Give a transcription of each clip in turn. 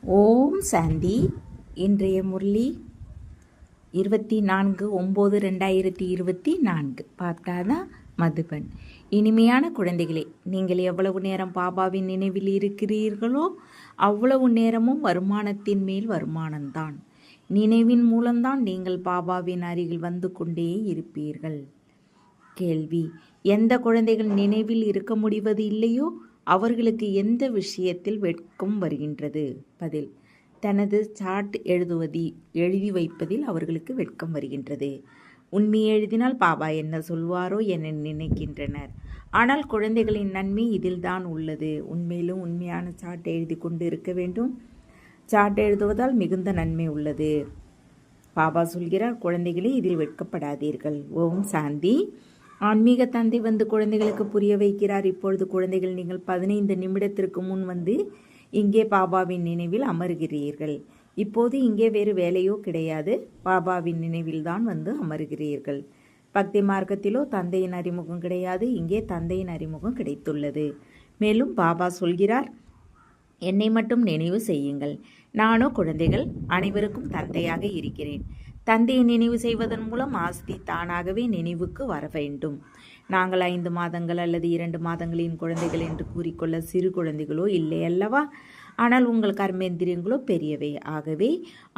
ஓம் சாந்தி. இன்றைய முரளி 24/9/2024. பார்த்தாதா மதுபன். இனிமையான குழந்தைகளே, நீங்கள் எவ்வளவு நேரம் பாபாவின் நினைவில் இருக்கிறீர்களோ அவ்வளவு நேரமும் வருமானத்தின் மேல் வருமானம்தான். நினைவின் மூலம்தான் நீங்கள் பாபாவின் அருகில் வந்து கொண்டே இருப்பீர்கள். கேள்வி: எந்த குழந்தைகள் நினைவில் இருக்க முடிவது இல்லையோ அவர்களுக்கு எந்த விஷயத்தில் வெட்கம் வருகின்றது? பதில்: தனது சார்ட் எழுதி வைப்பதில் அவர்களுக்கு வெட்கம் வருகின்றது. உண்மையை எழுதினால் பாபா என்ன சொல்வாரோ என நினைக்கின்றனர். ஆனால் குழந்தைகளின் நன்மை இதில் தான் உள்ளது. உண்மையிலும் உண்மையான சார்ட் எழுதி கொண்டு இருக்க வேண்டும். சார்ட் எழுதுவதால் மிகுந்த நன்மை உள்ளது. பாபா சொல்கிறார், குழந்தைகளே, இதில் வெட்கப்படாதீர்கள். ஓம் சாந்தி. ஆன்மீக தந்தை வந்து குழந்தைகளுக்கு புரிய வைக்கிறார். இப்பொழுது குழந்தைகள், நீங்கள் 15 நிமிடத்திற்கு முன் வந்து இங்கே பாபாவின் நினைவில் அமர்கிறீர்கள். இப்போது இங்கே வேறு வேலையோ கிடையாது. பாபாவின் நினைவில் தான் வந்து அமர்கிறீர்கள். பக்தி மார்க்கத்திலோ தந்தையின் அறிமுகம் கிடையாது. இங்கே தந்தையின் அறிமுகம் கிடைத்துள்ளது. மேலும் பாபா சொல்கிறார், என்னை மட்டும் நினைவு செய்யுங்கள். நானோ குழந்தைகள் அனைவருக்கும் தந்தையாக இருக்கிறேன். தந்தையை நினைவு செய்வதன் மூலம் ஆஸ்தி தானாகவே நினைவுக்கு வர வேண்டும். நாங்கள் 5 மாதங்கள் அல்லது 2 மாதங்களின் குழந்தைகள் என்று கூறிக்கொள்ள சிறு குழந்தைகளோ இல்லை அல்லவா? ஆனால் உங்கள் கர்மேந்திரியங்களோ பெரியவை. ஆகவே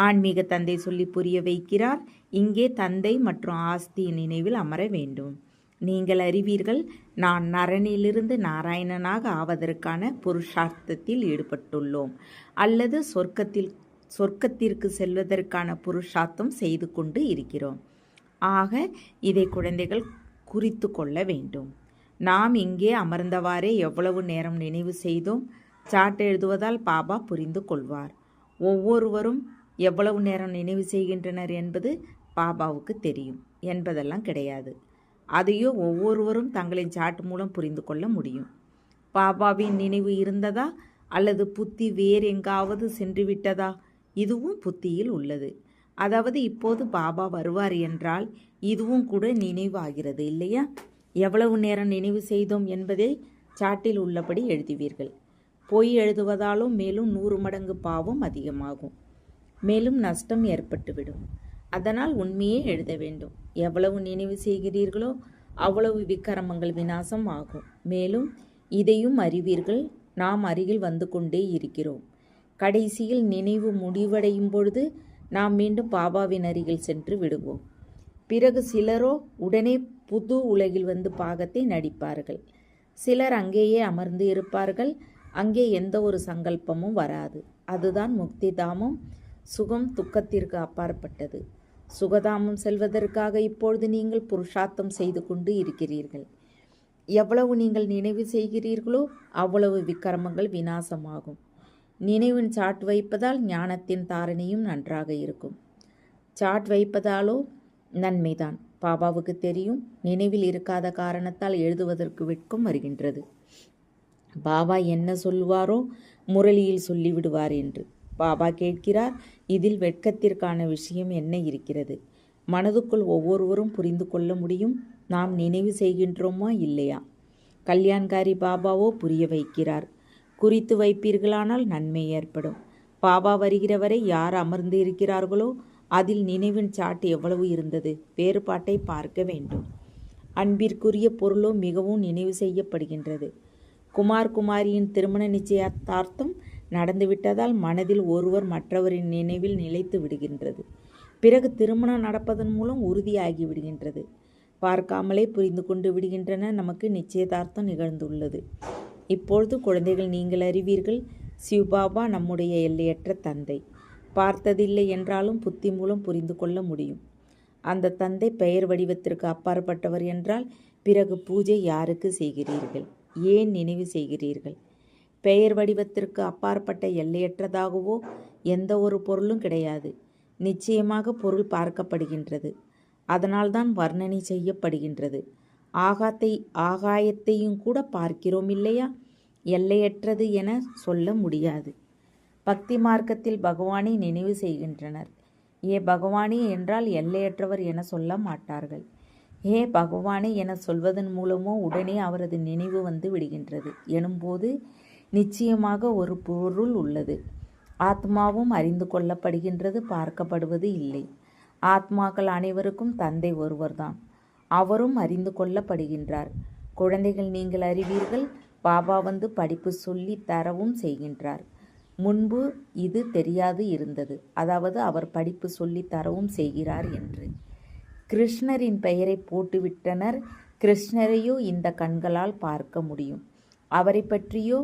ஆன்மீக தந்தை சொல்லி புரிய வைக்கிறார், இங்கே தந்தை மற்றும் ஆஸ்தி நினைவில் அமர வேண்டும். நீங்கள் அறிவீர்கள், நான் நரனிலிருந்து நாராயணனாக ஆவதற்கான புருஷார்த்தத்தில் ஈடுபட்டுள்ளோம், அல்லது சொர்க்கத்திற்கு செல்வதற்கான புருஷார்த்தம் செய்து கொண்டு இருக்கிறோம். ஆக இதை குழந்தைகள் குறித்து கொள்ள வேண்டும். நாம் இங்கே அமர்ந்தவாறே எவ்வளவு நேரம் நினைவு செய்தோம்? சாட் எழுதுவதால் பாபா புரிந்து கொள்வார். ஒவ்வொருவரும் எவ்வளவு நேரம் நினைவு செய்கின்றனர் என்பது பாபாவுக்கு தெரியும் என்பதெல்லாம் கிடையாது. அதையோ ஒவ்வொருவரும் தங்களின் சாட் மூலம் புரிந்து கொள்ள முடியும். பாபாவின் நினைவு இருந்ததா அல்லது புத்தி வேறு எங்காவது சென்று விட்டதா? இதுவும் புத்தியில் உள்ளது. அதாவது இப்போது பாபா வருவார் என்றால் இதுவும் கூட நினைவாகிறது இல்லையா? எவ்வளவு நேரம் நினைவு செய்தோம் என்பதை சாட்டில் உள்ளபடி எழுதுவீர்கள். பொய் எழுதுவதாலும் மேலும் 100 மடங்கு பாவம் அதிகமாகும். மேலும் நஷ்டம் ஏற்பட்டுவிடும். அதனால் உண்மையே எழுத வேண்டும். எவ்வளவு நினைவு செய்கிறீர்களோ அவ்வளவு விக்கிரமங்கள் விநாசம் ஆகும். மேலும் இதையும் அறிவீர்கள், நாம் அருகில் வந்து கொண்டே இருக்கிறோம். கடைசியில் நினைவு முடிவடையும் பொழுது நாம் மீண்டும் பாபாவின் அருகில் சென்று விடுவோம். பிறகு சிலரோ உடனே புது உலகில் வந்து பாகத்தை நடிப்பார்கள். சிலர் அங்கேயே அமர்ந்து இருப்பார்கள். அங்கே எந்த ஒரு சங்கல்பமும் வராது. அதுதான் முக்தி தாமம். சுகம் துக்கத்திற்கு அப்பாற்பட்டது. சுகதாமம் செல்வதற்காக இப்பொழுது நீங்கள் புருஷார்த்தம் செய்து கொண்டு இருக்கிறீர்கள். எவ்வளவு நீங்கள் நினைவு செய்கிறீர்களோ அவ்வளவு விக்கிரமங்கள் விநாசமாகும். நினைவின் சாட் வைப்பதால் ஞானத்தின் தாரணையும் நன்றாக இருக்கும். சாட் வைப்பதாலோ நன்மைதான். பாபாவுக்கு தெரியும், நினைவில் இருக்காத காரணத்தால் எழுதுவதற்கு வெட்கம் வருகின்றது. பாபா என்ன சொல்லுவாரோ முரளியில் சொல்லிவிடுவார் என்று. பாபா கேட்கிறார், இதில் வெட்கத்திற்கான விஷயம் என்ன இருக்கிறது? மனதுக்குள் ஒவ்வொருவரும் புரிந்து கொள்ள முடியும், நாம் நினைவு செய்கின்றோமா இல்லையா? கல்யாண்காரி பாபாவோ புரிய வைக்கிறார். குறித்து வைப்பீர்களானால் நன்மை ஏற்படும். பாபா வருகிற வரை யார் அமர்ந்து இருக்கிறார்களோ அதில் நினைவின் சாட்டு எவ்வளவு இருந்தது? வேறுபாட்டை பார்க்க வேண்டும். அன்பிற்குரிய பொருளோ மிகவும் நினைவு செய்யப்படுகின்றது. குமாரியின் திருமண நிச்சயதார்த்தம் நடந்துவிட்டதால் மனதில் ஒருவர் மற்றவரின் நினைவில் நிலைத்து விடுகின்றது. பிறகு திருமணம் நடப்பதன் மூலம் உறுதியாகி விடுகின்றது. பார்க்காமலே புரிந்து கொண்டு விடுகின்றன, நமக்கு நிச்சயதார்த்தம் நிகழ்ந்துள்ளது. இப்பொழுது குழந்தைகள், நீங்கள் அறிவீர்கள், சிவபாபா நம்முடைய எல்லையற்ற தந்தை. பார்த்ததில்லை என்றாலும் புத்தி மூலம் புரிந்து கொள்ள முடியும். அந்த தந்தை பெயர் வடிவத்திற்கு அப்பாற்பட்டவர் என்றால் பிறகு பூஜை யாருக்கு செய்கிறீர்கள்? ஏன் நினைவு செய்கிறீர்கள்? பெயர் வடிவத்திற்கு அப்பாற்பட்ட எல்லையற்றதாகவோ எந்த ஒரு பொருளும் கிடையாது. நிச்சயமாக பொருள் பார்க்கப்படுகின்றது. அதனால்தான் வர்ணனை செய்யப்படுகின்றது. ஆகாயத்தையும் கூட பார்க்கிறோம் இல்லையா? எல்லையற்றது என சொல்ல முடியாது. பக்தி மார்க்கத்தில் பகவானை நினைவு செய்கின்றனர். ஏ பகவானே என்றால் எல்லையற்றவர் என சொல்ல மாட்டார்கள். ஏ பகவானே என சொல்வதன் மூலமோ உடனே அவரது நினைவு வந்து விடுகின்றது. எனும்போது நிச்சயமாக ஒரு பொருள் உள்ளது. ஆத்மாவும் அறிந்து கொள்ளப்படுகின்றது, பார்க்கப்படுவது இல்லை. ஆத்மாக்கள் அனைவருக்கும் தந்தை ஒருவர்தான், அவரும் அறிந்து கொள்ளப்படுகின்றார். குழந்தைகள், நீங்கள் அறிவீர்கள், பாபா வந்து படிப்பு சொல்லி தரவும் செய்கின்றார். முன்பு இது தெரியாது இருந்தது, அதாவது அவர் படிப்பு சொல்லி தரவும் செய்கிறார் என்று. கிருஷ்ணரின் பெயரை போட்டுவிட்டனர். கிருஷ்ணரையோ இந்த கண்களால் பார்க்க முடியும். அவரை பற்றியோ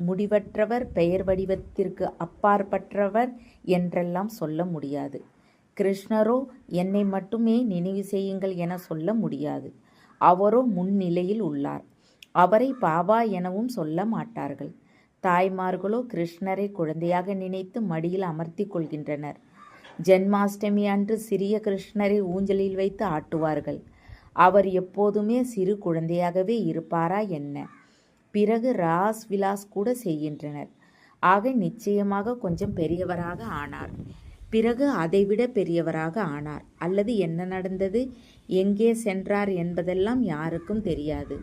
முடிவற்றவர், பெயர் வடிவத்திற்கு அப்பாற்பட்டவர் என்றெல்லாம் சொல்ல முடியாது. கிருஷ்ணரோ என்னை மட்டுமே நினைவு செய்யுங்கள் என சொல்ல முடியாது. அவரோ முன்னிலையில் உள்ளார். அவரை பாபா எனவும் சொல்ல மாட்டார்கள். தாய்மார்களோ கிருஷ்ணரை குழந்தையாக நினைத்து மடியில் அமர்த்தி கொள்கின்றனர். ஜென்மாஷ்டமி அன்று சிறிய கிருஷ்ணரை ஊஞ்சலில் வைத்து ஆட்டுவார்கள். அவர் எப்போதுமே சிறு குழந்தையாகவே இருப்பாரா என்ன? பிறகு ராஸ் விலாஸ் கூட செய்கின்றனர். ஆக நிச்சயமாக கொஞ்சம் பெரியவராக ஆனார். பிறகு அதைவிட பெரியவராக ஆனார். அல்லது என்ன நடந்தது, எங்கே சென்றார் என்பதெல்லாம் யாருக்கும் தெரியாது.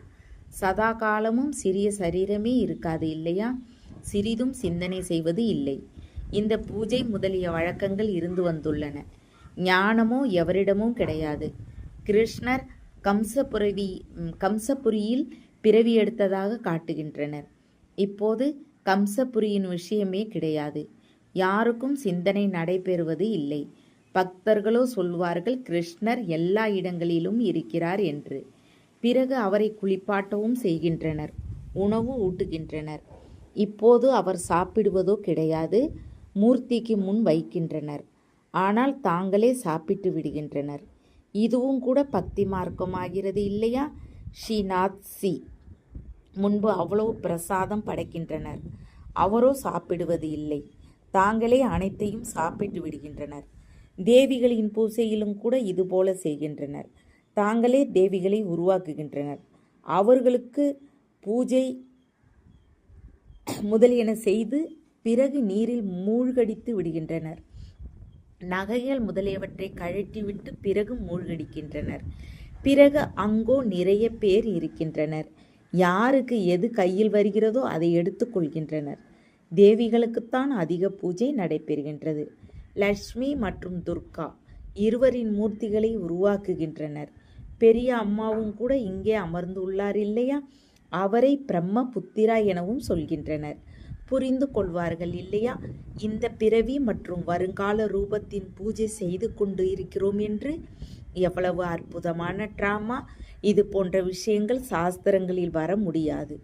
சதா காலமும் சிறிய சரீரமே இருக்காது இல்லையா? சிறிதும் சிந்தனை செய்வது இல்லை. இந்த பூஜை முதலிய வழக்கங்கள் இருந்து வந்துள்ளன. ஞானமோ எவரிடமும் கிடையாது. கிருஷ்ணர் கம்சபுரியில் பிறவி எடுத்ததாக காட்டுகின்றனர். இப்போது கம்சபுரியின் விஷயமே கிடையாது. யாருக்கும் சிந்தனை நடைபெறுவது இல்லை. பக்தர்களோ சொல்வார்கள் கிருஷ்ணர் எல்லா இடங்களிலும் இருக்கிறார் என்று. பிறகு அவரை குளிப்பாட்டவும் செய்கின்றனர், உணவு ஊட்டுகின்றனர். இப்போது அவர் சாப்பிடுவதோ கிடையாது, மூர்த்திக்கு முன் வைக்கின்றனர். ஆனால் தாங்களே சாப்பிட்டு விடுகின்றனர். இதுவும் கூட பக்தி மார்க்கமாகிறது இல்லையா? ஸ்ரீநாத் சி முன்பு அவ்வளவு பிரசாதம் படைக்கின்றனர். அவரோ சாப்பிடுவது இல்லை, தாங்களே அனைத்தையும் சாப்பிட்டு விடுகின்றனர். தேவிகளின் பூசையிலும் கூட இதுபோல செய்கின்றனர். தாங்களே தேவிகளை உருவாக்குகின்றனர். அவர்களுக்கு பூஜை முதலியன செய்து பிறகு நீரில் மூழ்கடித்து விடுகின்றனர். நகைகள் முதலியவற்றை கழட்டிவிட்டு பிறகு மூழ்கடிக்கின்றனர். பிறகு அங்கோ நிறைய பேர் இருக்கின்றனர். யாருக்கு எது கையில் வருகிறதோ அதை எடுத்துக் கொள்கின்றனர். தேவிகளுக்குத்தான் அதிக பூஜை நடைபெறுகின்றது. லட்சுமி மற்றும் துர்கா இருவரின் மூர்த்திகளை உருவாக்குகின்றனர். பெரிய அம்மாவும் கூட இங்கே அமர்ந்துள்ளார் இல்லையா? அவரை பிரம்ம புத்திரா எனவும் சொல்கின்றனர். புரிந்து கொள்வார்கள் இல்லையா? இந்த பிறவி மற்றும் வருங்கால ரூபத்தின் பூஜை செய்து கொண்டு இருக்கிறோம் என்று. எவ்வளவு அற்புதமான டிராமா! இது போன்ற விஷயங்கள் சாஸ்திரங்களில் வர முடியாது.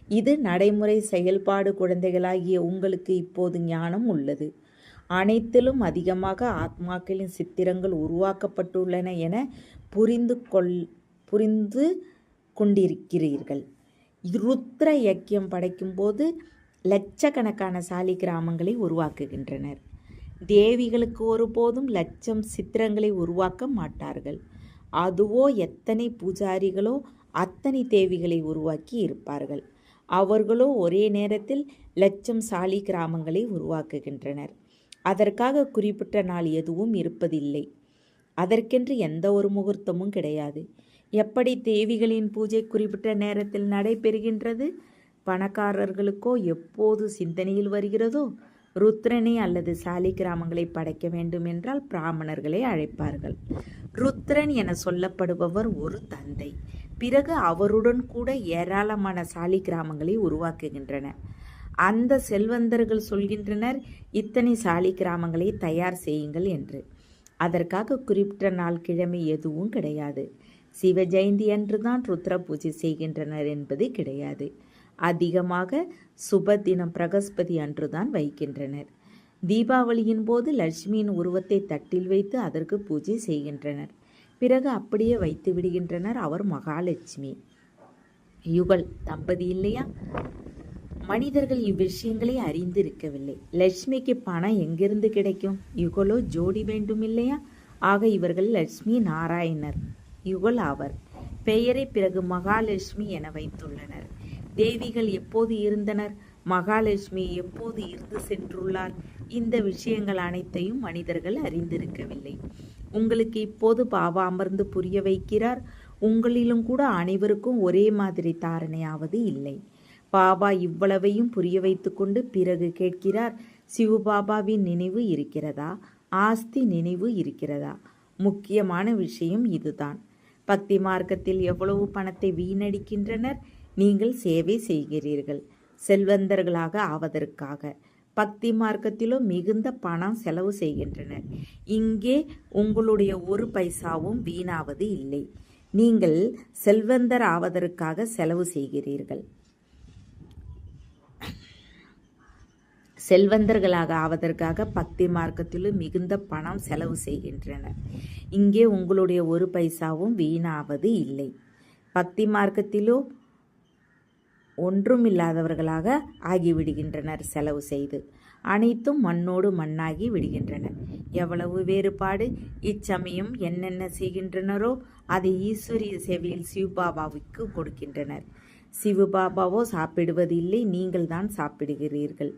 இது நடைமுறை செயல்பாடு. குழந்தைகளாகிய உங்களுக்கு இப்போது ஞானம் உள்ளது. அனைத்திலும் அதிகமாக ஆத்மாக்களின் சித்திரங்கள் உருவாக்கப்பட்டுள்ளன என புரிந்து கொண்டிருக்கிறீர்கள். ருத்ர யக்கியம் படைக்கும்போது லட்சக்கணக்கான சாலி கிராமங்களை உருவாக்குகின்றனர். தேவிகளுக்கு ஒருபோதும் லட்சம் சித்திரங்களை உருவாக்க மாட்டார்கள். அதுவோ எத்தனை பூஜாரிகளோ அத்தனை தேவிகளை உருவாக்கி இருப்பார்கள். அவர்களோ ஒரே நேரத்தில் லட்சம் சாலி கிராமங்களை உருவாக்குகின்றனர். அதற்காக குறிப்பிட்ட நாள் எதுவும் இருப்பதில்லை. அதற்கென்று எந்த ஒரு முகூர்த்தமும் கிடையாது. எப்படி தேவிகளின் பூஜை குறிப்பிட்ட நேரத்தில் நடைபெறுகின்றது? பணக்காரர்களுக்கோ எப்போது சிந்தனையில் வருகிறதோ ருத்ரனை அல்லது சாலி கிராமங்களை படைக்க வேண்டும் என்றால் பிராமணர்களை அழைப்பார்கள். ருத்ரன் என சொல்லப்படுபவர் ஒரு தந்தை. பிறகு அவருடன் கூட ஏராளமான சாலி கிராமங்களை உருவாக்குகின்றனர். அந்த செல்வந்தர்கள் சொல்கின்றனர், இத்தனை சாலி கிராமங்களை தயார் செய்யுங்கள் என்று. அதற்காக குறிப்பிட்ட நாள் கிழமை எதுவும் கிடையாது. சிவ ஜெயந்தி அன்றுதான் ருத்ர பூஜை செய்கின்றனர் என்பது கிடையாது. அதிகமாக சுப தினம் பிரகஸ்பதி அன்றுதான் வைக்கின்றனர். தீபாவளியின் போது லட்சுமியின் உருவத்தை தட்டில் வைத்து அதற்கு பூஜை செய்கின்றனர். பிறகு அப்படியே வைத்து விடுகின்றனர். அவர் மகாலட்சுமி. யுகல் தம்பதி இல்லையா? மனிதர்கள் இவ்விஷயங்களை அறிந்து இருக்கவில்லை. லட்சுமிக்கு பணம் எங்கிருந்து கிடைக்கும்? யுகலோ ஜோடி வேண்டும் இல்லையா? ஆக இவர்கள் லட்சுமி நாராயணர் யுகல் ஆவர். பெயரை பிறகு மகாலட்சுமி என வைத்துள்ளனர். தேவிகள் எப்போது இருந்தனர்? மகாலட்சுமி எப்போது இருந்து சென்றுள்ளார்? இந்த விஷயங்கள் அனைத்தையும் மனிதர்கள் அறிந்திருக்கவில்லை. உங்களுக்கு இப்போது பாபா அமர்ந்து புரிய வைக்கிறார். உங்களிலும் கூட அனைவருக்கும் ஒரே மாதிரி தாரணையாவது இல்லை. பாபா இவ்வளவையும் புரிய வைத்து கொண்டு பிறகு கேட்கிறார், சிவபாபாவின் நினைவு இருக்கிறதா? ஆஸ்தி நினைவு இருக்கிறதா? முக்கியமான விஷயம் இதுதான். பக்தி மார்க்கத்தில் எவ்வளவு பணத்தை வீணடிக்கின்றனர். நீங்கள் சேவை செய்கிறீர்கள் செல்வந்தர்களாக ஆவதற்காக. பக்தி மார்க்கத்திலோ மிகுந்த பணம் செலவு செய்கின்றனர். இங்கே உங்களுடைய ஒரு பைசாவும் வீணாவது இல்லை. நீங்கள் செல்வந்தர் ஆவதற்காக செலவு செய்கிறீர்கள். செல்வந்தர்களாக ஆவதற்காக பக்தி மார்க்கத்திலும் மிகுந்த பணம் செலவு செய்கின்றனர். இங்கே உங்களுடைய ஒரு பைசாவும் வீணாவது இல்லை. பக்தி மார்க்கத்திலோ ஒன்றுமில்லாதவர்களாக ஆகிவிடுகின்றனர். செலவு செய்து அனைத்தும் மண்ணோடு மண்ணாகி விடுகின்றன. எவ்வளவு வேறுபாடு! இச்சமயம் என்னென்ன செய்கின்றனரோ அதை ஈஸ்வரிய சேவையில் சிவபாபாவுக்கு கொடுக்கின்றனர். சிவபாபாவோ சாப்பிடுவதில்லை, நீங்கள் தான் சாப்பிடுகிறீர்கள்.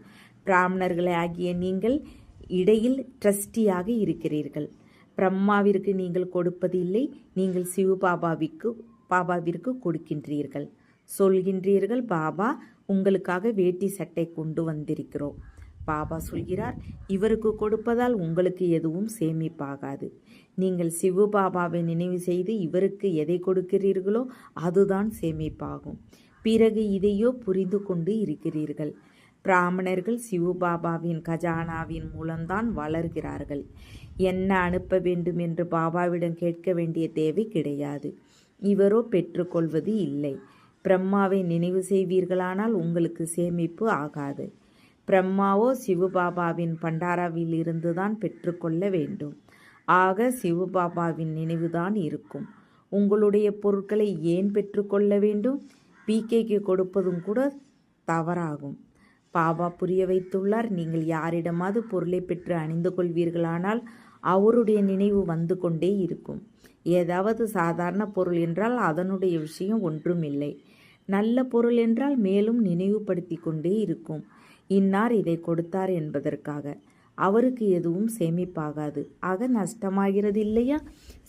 பிராமணர்களை ஆகிய நீங்கள் இடையில் ட்ரஸ்டியாக இருக்கிறீர்கள். பிரம்மாவிற்கு நீங்கள் கொடுப்பதில்லை, நீங்கள் பாபாவிற்கு கொடுக்கின்றீர்கள். சொல்கின்றீர்கள், பாபா உங்களுக்காக வேட்டி சட்டை கொண்டு வந்திருக்கிறோம். பாபா சொல்கிறார், இவருக்கு கொடுப்பதால் உங்களுக்கு எதுவும் சேமிப்பாகாது. நீங்கள் சிவபாபாவை நினைவு செய்து இவருக்கு எதை கொடுக்கிறீர்களோ அதுதான் சேமிப்பாகும். பிறகு இதையோ புரிந்து கொண்டு இருக்கிறீர்கள். பிராமணர்கள் சிவபாபாவின் கஜானாவின் மூலம்தான் வளர்கிறார்கள். என்ன அனுப்ப வேண்டும் என்று பாபாவிடம் கேட்க வேண்டிய தேவை கிடையாது. இவரோ பெற்றுக்கொள்வது இல்லை. பிரம்மாவை நினைவு செய்வீர்களானால் உங்களுக்கு சேமிப்பு ஆகாது. பிரம்மாவோ சிவபாபாவின் பண்டாராவில் இருந்துதான் பெற்றுக்கொள்ள வேண்டும். ஆக சிவபாபாவின் நினைவுதான் இருக்கும். உங்களுடைய பொருட்களை ஏன் பெற்றுக்கொள்ள வேண்டும்? பிகேக்கு கொடுப்பதும் கூட தவறாகும். பாபா புரிய வைத்துள்ளார், நீங்கள் யாரிடமாவது பொருளை பெற்று அணிந்து கொள்வீர்களானால் அவருடைய நினைவு வந்து கொண்டே இருக்கும். ஏதாவது சாதாரண பொருள் என்றால் அதனுடைய விஷயம் ஒன்றுமில்லை. நல்ல பொருள் என்றால் மேலும் நினைவுபடுத்தி கொண்டே இருக்கும். இன்னார் இதை கொடுத்தார் என்பதற்காக அவருக்கு எதுவும் சேமிப்பாகாது. ஆக நஷ்டமாகிறது இல்லையா?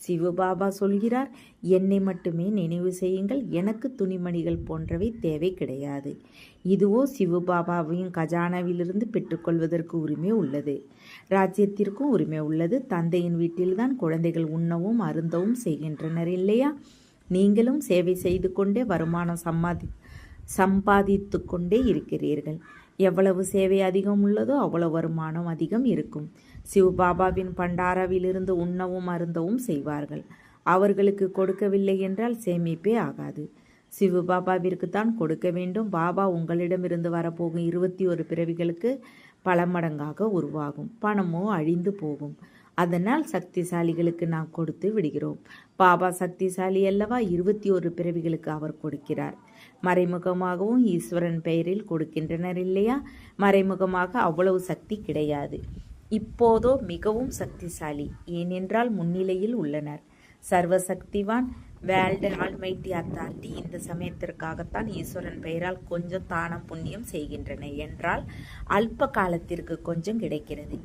சிவபாபா சொல்கிறார், என்னை மட்டுமே நினைவு செய்யுங்கள், எனக்கு துணிமணிகள் போன்றவை தேவை கிடையாது. இதுவோ சிவபாபாவையும் கஜானாவிலிருந்து பெற்றுக்கொள்வதற்கு உரிமை உள்ளது. ராஜ்யத்திற்கும் உரிமை உள்ளது. தந்தையின் வீட்டில்தான் குழந்தைகள் உண்ணவும் அருந்தவும் செய்கின்றனர் இல்லையா? நீங்களும் சேவை செய்து கொண்டே வருமானம் சம்பாதித்து கொண்டே இருக்கிறீர்கள். எவ்வளவு சேவை அதிகம் உள்ளதோ அவ்வளவு வருமானம் அதிகம் இருக்கும். சிவபாபாவின் பண்டாராவிலிருந்து உண்ணவும் அருந்தவும் செய்வார்கள். அவர்களுக்கு கொடுக்கவில்லை என்றால் சேமிப்பே ஆகாது. சிவபாபாவிற்கு தான் கொடுக்க வேண்டும். பாபா உங்களிடமிருந்து வரப்போகும் 21 பிறவிகளுக்கு பல மடங்காக உருவாகும். பணமோ அழிந்து போகும். அதனால் சக்திசாலிகளுக்கு நாம் கொடுத்து விடுகிறோம். பாபா சக்திசாலி அல்லவா? 21 பிறவிகளுக்கு அவர் கொடுக்கிறார். மறைமுகமாகவும் ஈஸ்வரன் பெயரில் கொடுக்கின்றனர் இல்லையா? மறைமுகமாக அவ்வளவு சக்தி கிடையாது. இப்போதோ மிகவும் சக்திசாலி. ஏனென்றால் முன்னிலையில் உள்ளனர். சர்வசக்திவான் வேர்ல்டு ஆல்மைட்டி அத்தாரிட்டி இந்த சமயத்திற்காகத்தான் ஈஸ்வரன் பெயரால் கொஞ்சம் தானம் புண்ணியம் செய்கின்றன என்றால் அல்ப காலத்திற்கு கொஞ்சம் கிடைக்கிறது.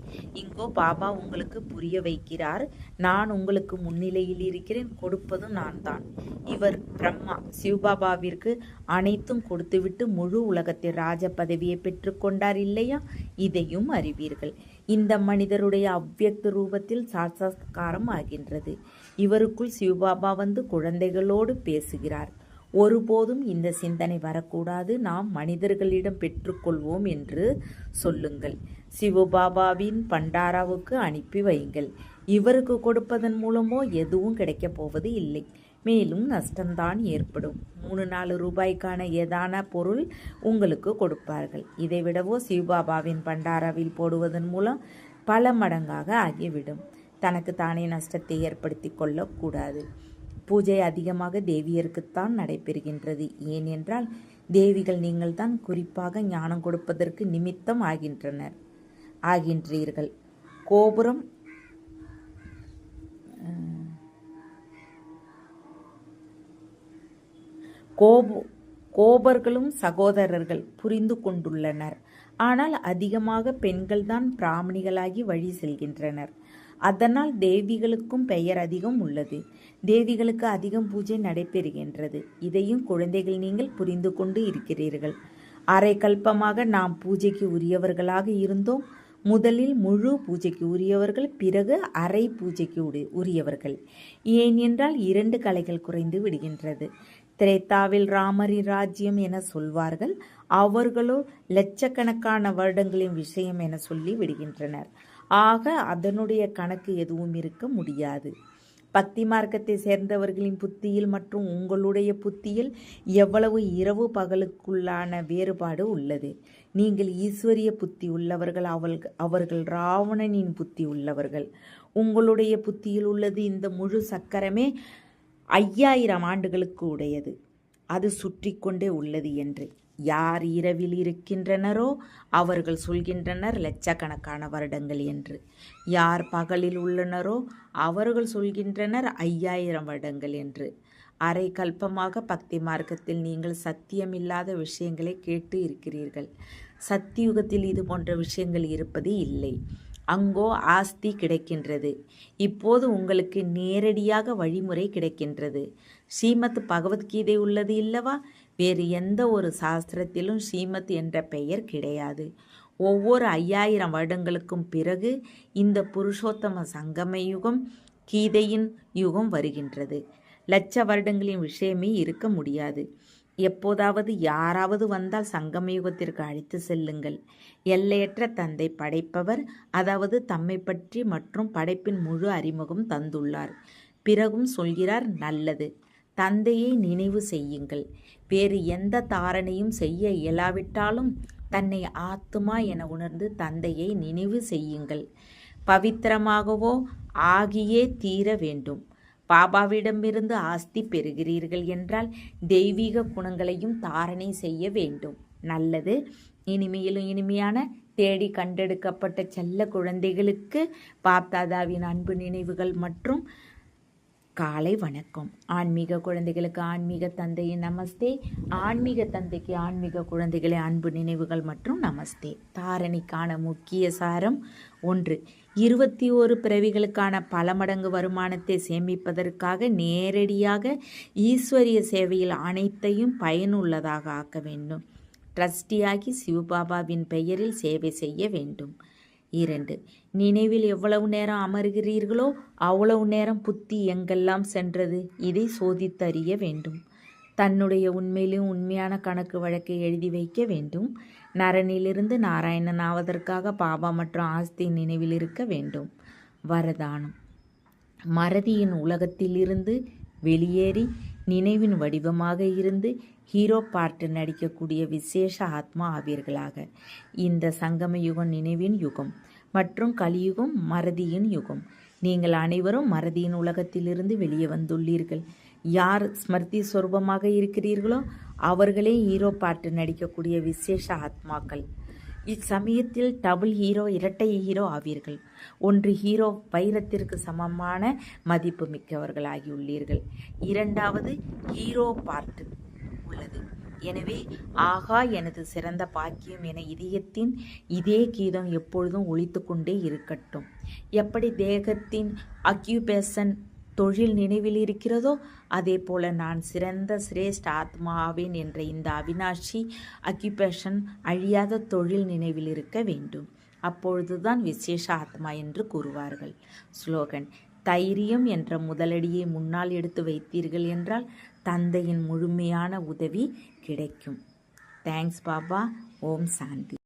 இங்கோ பாபா உங்களுக்கு புரிய வைக்கிறார், நான் உங்களுக்கு முன்னிலையில் இருக்கிறேன், கொடுப்பதும் நான் தான். இவர் பிரம்மா சிவபாபாவிற்கு அனைத்தும் கொடுத்துவிட்டு முழு உலகத்தில் ராஜ பதவியை பெற்றுக்கொண்டார் இல்லையா? இதையும் அறிவீர்கள். இந்த மனிதருடைய அவ்வியக்த ரூபத்தில் சாட்சாத்காரம் ஆகின்றது. இவருக்குள் சிவபாபா வந்து குழந்தைகளோடு பேசுகிறார். ஒருபோதும் இந்த சிந்தனை வரக்கூடாது, நாம் மனிதர்களிடம் பெற்றுக்கொள்வோம் என்று சொல்லுங்கள். சிவபாபாவின் பண்டாராவுக்கு அனுப்பி வையுங்கள். இவருக்கு கொடுப்பதன் மூலமோ எதுவும் கிடைக்கப் போவது இல்லை. மேலும் நஷ்டம்தான் ஏற்படும். 3-4 ரூபாய்க்கான ஏதான பொருள் உங்களுக்கு கொடுப்பார்கள். இதைவிடவோ சிவபாபாவின் பண்டாராவில் போடுவதன் மூலம் பல மடங்காக ஆகிவிடும். தனக்கு தானே நஷ்டத்தை ஏற்படுத்தி கொள்ளக்கூடாது. பூஜை அதிகமாக தேவியருக்குத்தான் நடைபெறுகின்றது. ஏனென்றால் தேவிகள் நீங்கள்தான் குறிப்பாக ஞானம் கொடுப்பதற்கு நிமித்தம் ஆகின்றீர்கள். கோபர்களும் சகோதரர்கள் புரிந்து கொண்டுள்ளனர். ஆனால் அதிகமாக பெண்கள்தான் பிராமணிகளாகி வழி செல்கின்றனர். அதனால் தேவிகளுக்கும் பெயர் அதிகம் உள்ளது. தேவிகளுக்கு அதிகம் பூஜை நடைபெறுகின்றது. இதையும் குழந்தைகள் நீங்கள் புரிந்து கொண்டு இருக்கிறீர்கள். அரை கல்பமாக நாம் பூஜைக்கு உரியவர்களாக இருந்தோம். முதலில் முழு பூஜைக்கு உரியவர்கள், பிறகு அரை பூஜைக்கு உரியவர்கள். ஏன் என்றால் 2 கலைகள் குறைந்து விடுகின்றது. திரேத்தாவில் ராமரின் ராஜ்யம் என சொல்வார்கள், அவர்களோ லட்சக்கணக்கான வருடங்களின் விஷயம் என சொல்லி விடுகின்றனர். ஆக அதனுடைய கணக்கு எதுவும் இருக்க முடியாது. பக்தி மார்க்கத்தை சேர்ந்தவர்களின் புத்தியில் மற்றும் உங்களுடைய புத்தியில் எவ்வளவு இரவு பகலுக்குள்ளான வேறுபாடு உள்ளது. நீங்கள் ஈஸ்வரிய புத்தி உள்ளவர்கள், அவர்கள் ராவணனின் புத்தி உள்ளவர்கள். உங்களுடைய புத்தியில் உள்ளது இந்த முழு சக்கரமே 5000 ஆண்டுகளுக்கு உடையது, அது சுற்றி கொண்டே உள்ளது என்று. யார் இரவில் இருக்கின்றனரோ அவர்கள் சொல்கின்றனர் லட்சக்கணக்கான வருடங்கள் என்று. யார் பகலில் உள்ளனரோ அவர்கள் சொல்கின்றனர் 5000 வருடங்கள் என்று. அரை கல்பமாக பக்தி மார்க்கத்தில் நீங்கள் சத்தியமில்லாத விஷயங்களை கேட்டு இருக்கிறீர்கள். சத்தியுகத்தில் இது போன்ற விஷயங்கள் இருப்பது இல்லை. அங்கோ ஆஸ்தி கிடைக்கின்றது. இப்போது உங்களுக்கு நேரடியாக வழிமுறை கிடைக்கின்றது. ஸ்ரீமத் பகவத்கீதை உள்ளது இல்லவா? வேறு எந்த ஒரு சாஸ்திரத்திலும் ஸ்ரீமத் என்ற பெயர் கிடையாது. ஒவ்வொரு 5000 வருடங்களுக்கும் பிறகு இந்த புருஷோத்தம சங்கம யுகம், கீதையின் யுகம் வருகின்றது. லட்ச வருடங்களின் விஷயமே இருக்க முடியாது. எப்போதாவது யாராவது வந்தால் சங்கம யுகத்திற்கு அழைத்து செல்லுங்கள். எல்லையற்ற தந்தை படைப்பவர், அதாவது தம்மை பற்றி மற்றும் படைப்பின் முழு அறிமுகம் தந்துள்ளார். பிறகும் சொல்கிறார், நல்லது, தந்தையை நினைவு செய்யுங்கள். வேறு எந்த தாரணையும் செய்ய இயலாவிட்டாலும் தன்னை ஆத்துமா என உணர்ந்து தந்தையை நினைவு செய்யுங்கள். பவித்திரமாகவோ ஆகியே தீர வேண்டும். பாபாவிடமிருந்து ஆஸ்தி பெறுகிறீர்கள் என்றால் தெய்வீக குணங்களையும் தாரணை செய்ய வேண்டும். நல்லது. இனிமையிலும் இனிமையான தேடி கண்டெடுக்கப்பட்ட செல்ல குழந்தைகளுக்கு பாப்தாதாவின் அன்பு நினைவுகள் மற்றும் காலை வணக்கம். ஆன்மீக குழந்தைகளுக்கு ஆன்மீக தந்தையின் நமஸ்தே. ஆன்மீக தந்தைக்கு ஆன்மீக குழந்தைகளை அன்பு நினைவுகள் மற்றும் நமஸ்தே. தாரணைக்கான முக்கிய சாரம்: 1. 21 பிறவிகளுக்கான பல மடங்கு வருமானத்தை சேமிப்பதற்காக நேரடியாக ஈஸ்வரிய சேவையில் அனைத்தையும் பயனுள்ளதாக ஆக்க வேண்டும். ட்ரஸ்டியாகி சிவபாபாவின் பெயரில் சேவை செய்ய வேண்டும். 2. நினைவில் எவ்வளவு நேரம் அமர்கிறீர்களோ அவ்வளவு நேரம் புத்தி எங்கெல்லாம் சென்றது, இதை சோதித்தறிய வேண்டும். தன்னுடைய உண்மையிலும் உண்மையான கணக்கு வழக்கை எழுதி வைக்க வேண்டும். நரனிலிருந்து நாராயணன் ஆவதற்காக பாபா மற்றும் ஆஸ்தி நினைவில் இருக்க வேண்டும். வரதானம்: மறதியின் உலகத்திலிருந்து வெளியேறி நினைவின் வடிவமாக இருந்து ஹீரோ பார்ட்டு நடிக்கக்கூடிய விசேஷ ஆத்மா ஆவீர்களாக. இந்த சங்கம யுகம் நினைவின் யுகம் மற்றும் கலியுகம் மறதியின் யுகம். நீங்கள் அனைவரும் மறதியின் உலகத்திலிருந்து வெளியே வந்துள்ளீர்கள். யார் ஸ்மிருதி சொரூபமாக இருக்கிறீர்களோ அவர்களே ஹீரோ பார்ட்டு நடிக்கக்கூடிய விசேஷ ஆத்மாக்கள். இச்சமயத்தில் டபுள் ஹீரோ, இரட்டை ஹீரோ ஆவீர்கள். ஒன்று ஹீரோ வைரத்திற்கு சமமான மதிப்பு மிக்கவர்களாகியுள்ளீர்கள். 2வது ஹீரோ பார்ட்டு உள்ளது. எனவே ஆகா எனது சிறந்த பாக்கியம் என இதயத்தின் இதே கீதம் எப்பொழுதும் ஒலித்து கொண்டே இருக்கட்டும். எப்படி தேகத்தின் அக்யூபேஷன் தொழில் நினைவில் இருக்கிறதோ அதே போல நான் சிறந்த சிரேஷ்ட ஆத்மா ஆவேன் என்ற இந்த அவினாஷி அக்யூபேஷன் அழியாத தொழில் நினைவில் இருக்க வேண்டும். அப்பொழுதுதான் விசேஷ ஆத்மா என்று கூறுவார்கள். ஸ்லோகன்: தைரியம் என்ற முதலடியை முன்னால் எடுத்து வைத்தீர்கள் என்றால் தந்தையின் முழுமையான உதவி கிடைக்கும். தேங்க்ஸ் பாபா. ஓம் சாந்தி.